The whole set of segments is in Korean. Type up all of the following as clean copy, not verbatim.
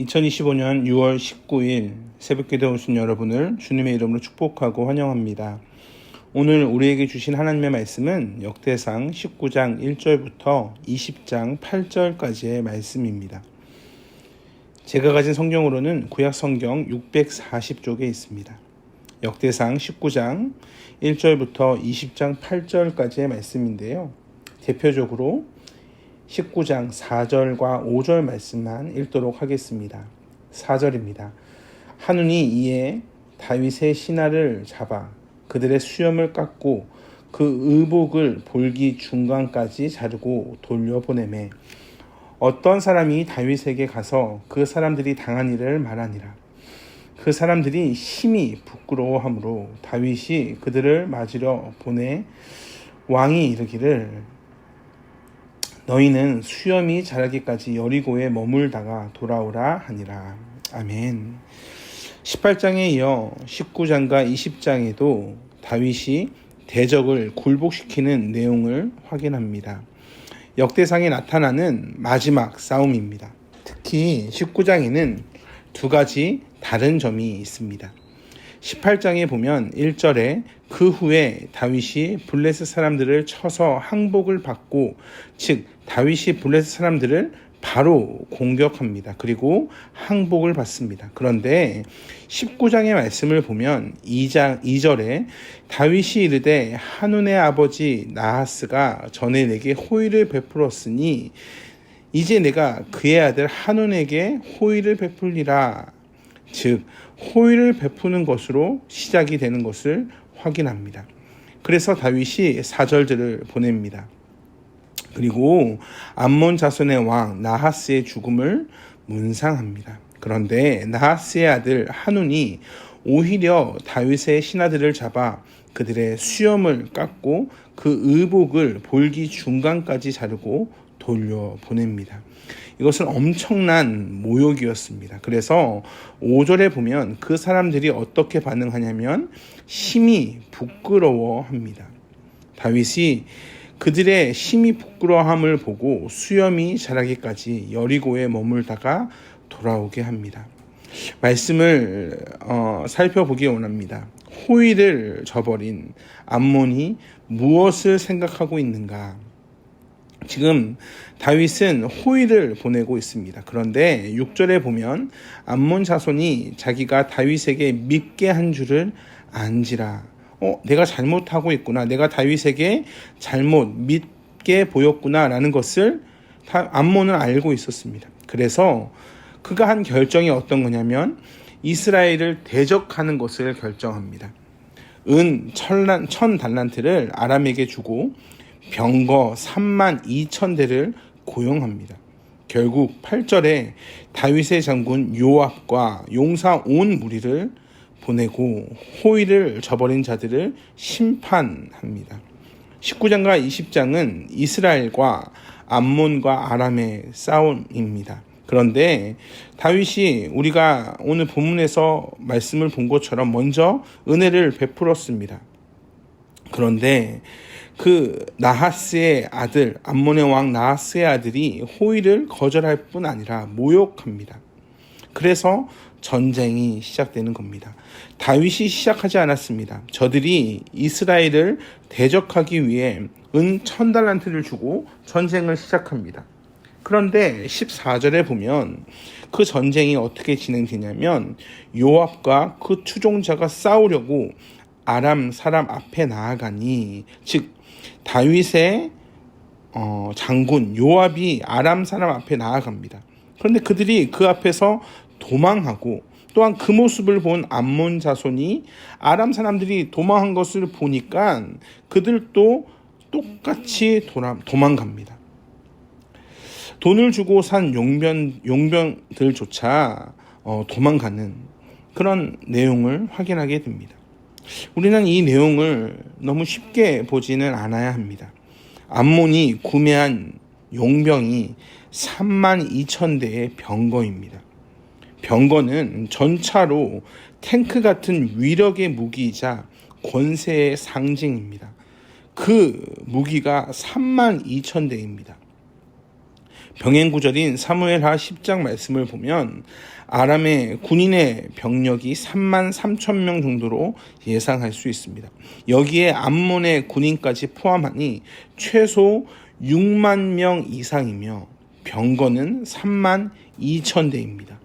2025년 6월 19일 새벽기도에 오신 여러분을 주님의 이름으로 축복하고 환영합니다. 오늘 우리에게 주신 하나님의 말씀은 역대상 19장 1절부터 20장 8절까지의 말씀입니다. 제가 가진 성경으로는 구약 성경 640쪽에 있습니다. 역대상 19장 1절부터 20장 8절까지의 말씀인데요. 대표적으로 19장 4절과 5절 말씀만 읽도록 하겠습니다. 4절입니다. 하누니 이에 다윗의 신하를 잡아 그들의 수염을 깎고 그 의복을 볼기 중간까지 자르고 돌려보내매 어떤 사람이 다윗에게 가서 그 사람들이 당한 일을 말하니라. 그 사람들이 심히 부끄러워하므로 다윗이 그들을 맞으려 보내 왕이 이르기를 너희는 수염이 자라기까지 여리고에 머물다가 돌아오라 하니라. 아멘. 18장에 이어 19장과 20장에도 다윗이 대적을 굴복시키는 내용을 확인합니다. 역대상에 나타나는 마지막 싸움입니다. 특히 19장에는 두 가지 다른 점이 있습니다. 18장에 보면 1절에 그 후에 다윗이 블레셋 사람들을 쳐서 항복을 받고, 즉 다윗이 블레셋 사람들을 바로 공격합니다. 그리고 항복을 받습니다. 그런데 19장의 말씀을 보면 2절에 다윗이 이르되 한운의 아버지 나하스가 전에 내게 호의를 베풀었으니 이제 내가 그의 아들 한운에게 호의를 베풀리라. 즉 호의를 베푸는 것으로 시작이 되는 것을 확인합니다. 그래서 다윗이 4절들을 보냅니다. 그리고 암몬 자손의 왕 나하스의 죽음을 문상합니다. 그런데 나하스의 아들 한운이 오히려 다윗의 신하들을 잡아 그들의 수염을 깎고 그 의복을 볼기 중간까지 자르고 돌려보냅니다. 이것은 엄청난 모욕이었습니다. 그래서 5절에 보면 그 사람들이 어떻게 반응하냐면 심히 부끄러워합니다. 다윗이 그들의 심히 부끄러워함을 보고 수염이 자라기까지 여리고에 머물다가 돌아오게 합니다. 말씀을 살펴보기 원합니다. 호의를 저버린 암몬이 무엇을 생각하고 있는가? 지금 다윗은 호의를 보내고 있습니다. 그런데 6절에 보면 암몬 자손이 자기가 다윗에게 믿게 한 줄을 안지라. 내가 잘못하고 있구나. 내가 다윗에게 잘못 믿게 보였구나 라는 것을 암몬은 알고 있었습니다. 그래서 그가 한 결정이 어떤 거냐면 이스라엘을 대적하는 것을 결정합니다. 은 1000달란트를 아람에게 주고 병거 32,000대를 고용합니다. 결국 8절에 다윗의 장군 요압과 용사 온 무리를 보내고 호의를 저버린 자들을 심판합니다. 19장과 20장은 이스라엘과 암몬과 아람의 싸움입니다. 그런데 다윗이 우리가 오늘 본문에서 말씀을 본 것처럼 먼저 은혜를 베풀었습니다. 그런데 그 나하스의 아들, 암몬의 왕 나하스의 아들이 호의를 거절할 뿐 아니라 모욕합니다. 그래서 전쟁이 시작되는 겁니다. 다윗이 시작하지 않았습니다. 저들이 이스라엘을 대적하기 위해 은 1000달란트를 주고 전쟁을 시작합니다. 그런데 14절에 보면 그 전쟁이 어떻게 진행되냐면 요압과 그 추종자가 싸우려고 아람 사람 앞에 나아가니, 즉 다윗의 장군 요압이 아람 사람 앞에 나아갑니다. 그런데 그들이 그 앞에서 도망하고, 또한 그 모습을 본 암몬 자손이 아람 사람들이 도망한 것을 보니까 그들도 똑같이 도망갑니다. 돈을 주고 산 용병들조차 도망가는 그런 내용을 확인하게 됩니다. 우리는 이 내용을 너무 쉽게 보지는 않아야 합니다. 암몬이 구매한 용병이 32,000대의 병거입니다. 병거는 전차로 탱크 같은 위력의 무기이자 권세의 상징입니다. 그 무기가 32,000대입니다. 병행구절인 사무엘하 10장 말씀을 보면 아람의 군인의 병력이 3만 3천 명 정도로 예상할 수 있습니다. 여기에 암몬의 군인까지 포함하니 최소 6만 명 이상이며 병거는 3만 2천 대입니다.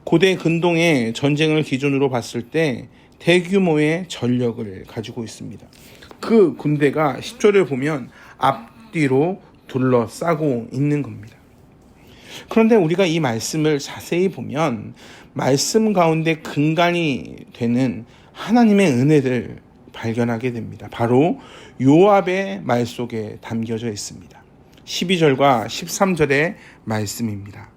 고대 근동의 전쟁을 기준으로 봤을 때 대규모의 전력을 가지고 있습니다. 그 군대가 10절을 보면 앞뒤로 둘러싸고 있는 겁니다. 그런데 우리가 이 말씀을 자세히 보면 말씀 가운데 근간이 되는 하나님의 은혜를 발견하게 됩니다. 바로 요압의 말 속에 담겨져 있습니다. 12절과 13절의 말씀입니다.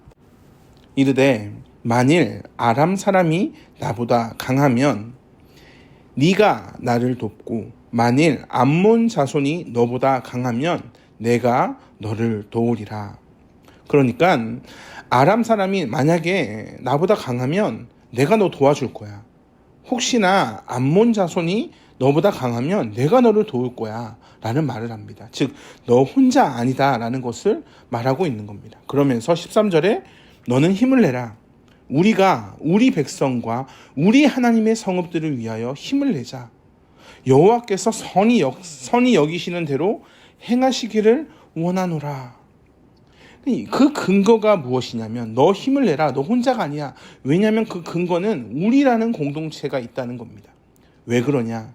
이르되 만일 아람 사람이 나보다 강하면 네가 나를 돕고 만일 암몬 자손이 너보다 강하면 내가 너를 도우리라. 그러니까 아람 사람이 만약에 나보다 강하면 내가 너 도와줄 거야. 혹시나 암몬 자손이 너보다 강하면 내가 너를 도울 거야 라는 말을 합니다. 즉 너 혼자 아니다 라는 것을 말하고 있는 겁니다. 그러면서 13절에 너는 힘을 내라. 우리가 우리 백성과 우리 하나님의 성읍들을 위하여 힘을 내자. 여호와께서 선히 여기시는 대로 행하시기를 원하노라. 그 근거가 무엇이냐면 너 힘을 내라. 너 혼자가 아니야. 왜냐하면 그 근거는 우리라는 공동체가 있다는 겁니다. 왜 그러냐?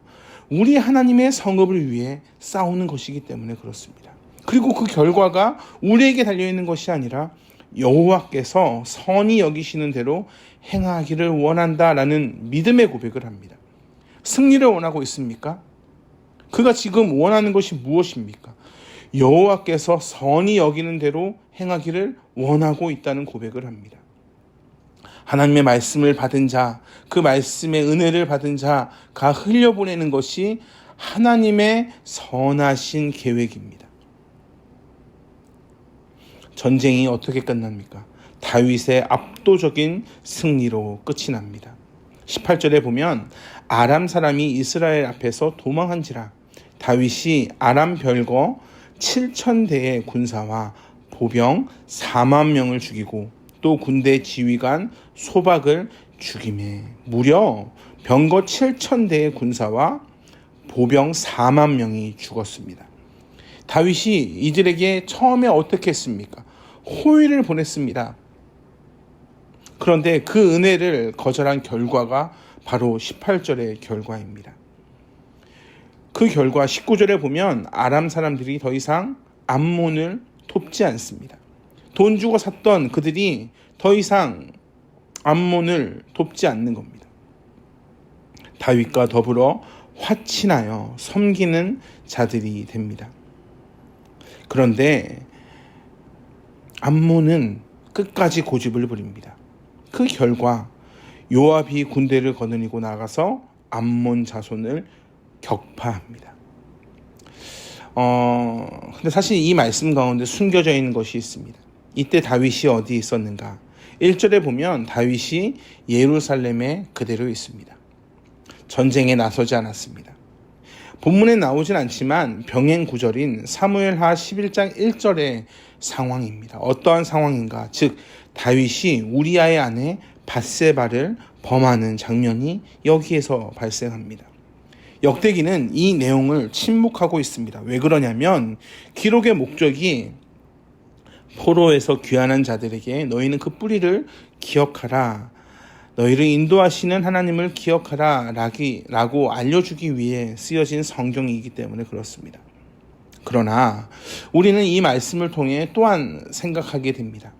우리 하나님의 성읍을 위해 싸우는 것이기 때문에 그렇습니다. 그리고 그 결과가 우리에게 달려있는 것이 아니라 여호와께서 선히 여기시는 대로 행하기를 원한다라는 믿음의 고백을 합니다. 승리를 원하고 있습니까? 그가 지금 원하는 것이 무엇입니까? 여호와께서 선히 여기는 대로 행하기를 원하고 있다는 고백을 합니다. 하나님의 말씀을 받은 자, 그 말씀의 은혜를 받은 자가 흘려보내는 것이 하나님의 선하신 계획입니다. 전쟁이 어떻게 끝납니까? 다윗의 압도적인 승리로 끝이 납니다. 18절에 보면 아람 사람이 이스라엘 앞에서 도망한지라 다윗이 아람 별거 7,000대의 군사와 보병 4만 명을 죽이고 또 군대 지휘관 소박을 죽이매 무려 병거 7,000대의 군사와 보병 4만 명이 죽었습니다. 다윗이 이들에게 처음에 어떻게 했습니까? 호의를 보냈습니다. 그런데 그 은혜를 거절한 결과가 바로 18절의 결과입니다. 그 결과 19절에 보면 아람 사람들이 더 이상 암몬을 돕지 않습니다. 돈 주고 샀던 그들이 더 이상 암몬을 돕지 않는 겁니다. 다윗과 더불어 화친하여 섬기는 자들이 됩니다. 그런데 암몬은 끝까지 고집을 부립니다. 그 결과 요압이 군대를 거느리고 나가서 암몬 자손을 격파합니다. 근데 사실 이 말씀 가운데 숨겨져 있는 것이 있습니다. 이때 다윗이 어디 있었는가? 1절에 보면 다윗이 예루살렘에 그대로 있습니다. 전쟁에 나서지 않았습니다. 본문에 나오진 않지만 병행 구절인 사무엘하 11장 1절의 상황입니다. 어떠한 상황인가? 즉 다윗이 우리아의 아내 밧세바를 범하는 장면이 여기에서 발생합니다. 역대기는 이 내용을 침묵하고 있습니다. 왜 그러냐면 기록의 목적이 포로에서 귀환한 자들에게 너희는 그 뿌리를 기억하라, 너희를 인도하시는 하나님을 기억하라 라고 알려주기 위해 쓰여진 성경이기 때문에 그렇습니다. 그러나 우리는 이 말씀을 통해 또한 생각하게 됩니다.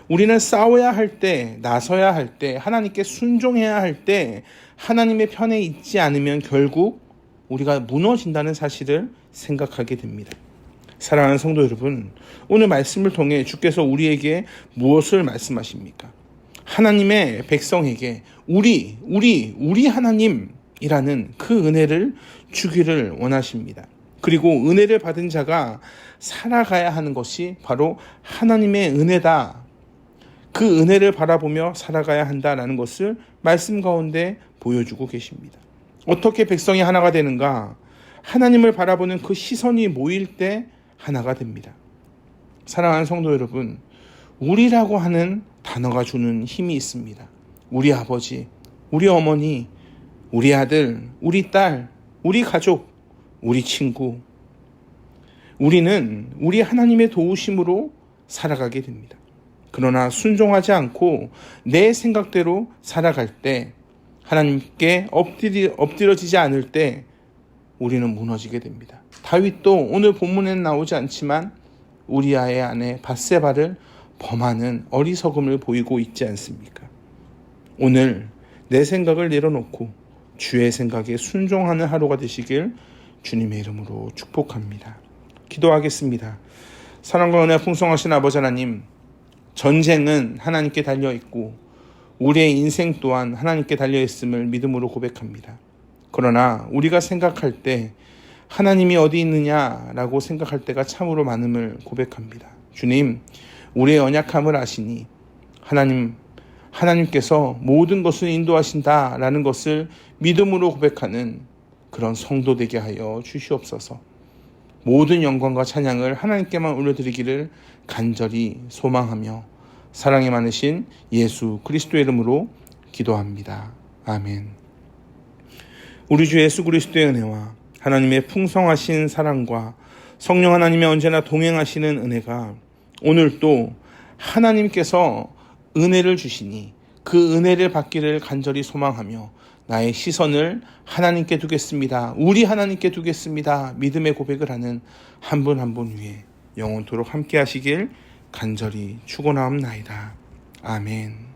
우리는 싸워야 할 때, 나서야 할 때, 하나님께 순종해야 할 때 하나님의 편에 있지 않으면 결국 우리가 무너진다는 사실을 생각하게 됩니다. 사랑하는 성도 여러분, 오늘 말씀을 통해 주께서 우리에게 무엇을 말씀하십니까? 하나님의 백성에게 우리 하나님이라는 그 은혜를 주기를 원하십니다. 그리고 은혜를 받은 자가 살아가야 하는 것이 바로 하나님의 은혜다. 그 은혜를 바라보며 살아가야 한다라는 것을 말씀 가운데 보여주고 계십니다. 어떻게 백성이 하나가 되는가? 하나님을 바라보는 그 시선이 모일 때 하나가 됩니다. 사랑하는 성도 여러분, 우리라고 하는 단어가 주는 힘이 있습니다. 우리 아버지, 우리 어머니, 우리 아들, 우리 딸, 우리 가족, 우리 친구. 우리는 우리 하나님의 도우심으로 살아가게 됩니다. 그러나 순종하지 않고 내 생각대로 살아갈 때, 하나님께 엎드려지지 않을 때 우리는 무너지게 됩니다. 다윗도 오늘 본문에는 나오지 않지만 우리아의 아내 밧세바를 범하는 어리석음을 보이고 있지 않습니까? 오늘 내 생각을 내려놓고 주의 생각에 순종하는 하루가 되시길 주님의 이름으로 축복합니다. 기도하겠습니다. 사랑과 은혜 풍성하신 아버지 하나님, 전쟁은 하나님께 달려있고 우리의 인생 또한 하나님께 달려있음을 믿음으로 고백합니다. 그러나 우리가 생각할 때 하나님이 어디 있느냐라고 생각할 때가 참으로 많음을 고백합니다. 주님, 우리의 연약함을 아시니 하나님께서 모든 것을 인도하신다라는 것을 믿음으로 고백하는 그런 성도 되게 하여 주시옵소서. 모든 영광과 찬양을 하나님께만 올려드리기를 간절히 소망하며 사랑이 많으신 예수 그리스도의 이름으로 기도합니다. 아멘. 우리 주 예수 그리스도의 은혜와 하나님의 풍성하신 사랑과 성령 하나님의 언제나 동행하시는 은혜가 오늘 또 하나님께서 은혜를 주시니 그 은혜를 받기를 간절히 소망하며 나의 시선을 하나님께 두겠습니다. 우리 하나님께 두겠습니다. 믿음의 고백을 하는 한 분 한 분 위에 영원토록 함께 하시길 간절히 축원하옵나이다. 아멘.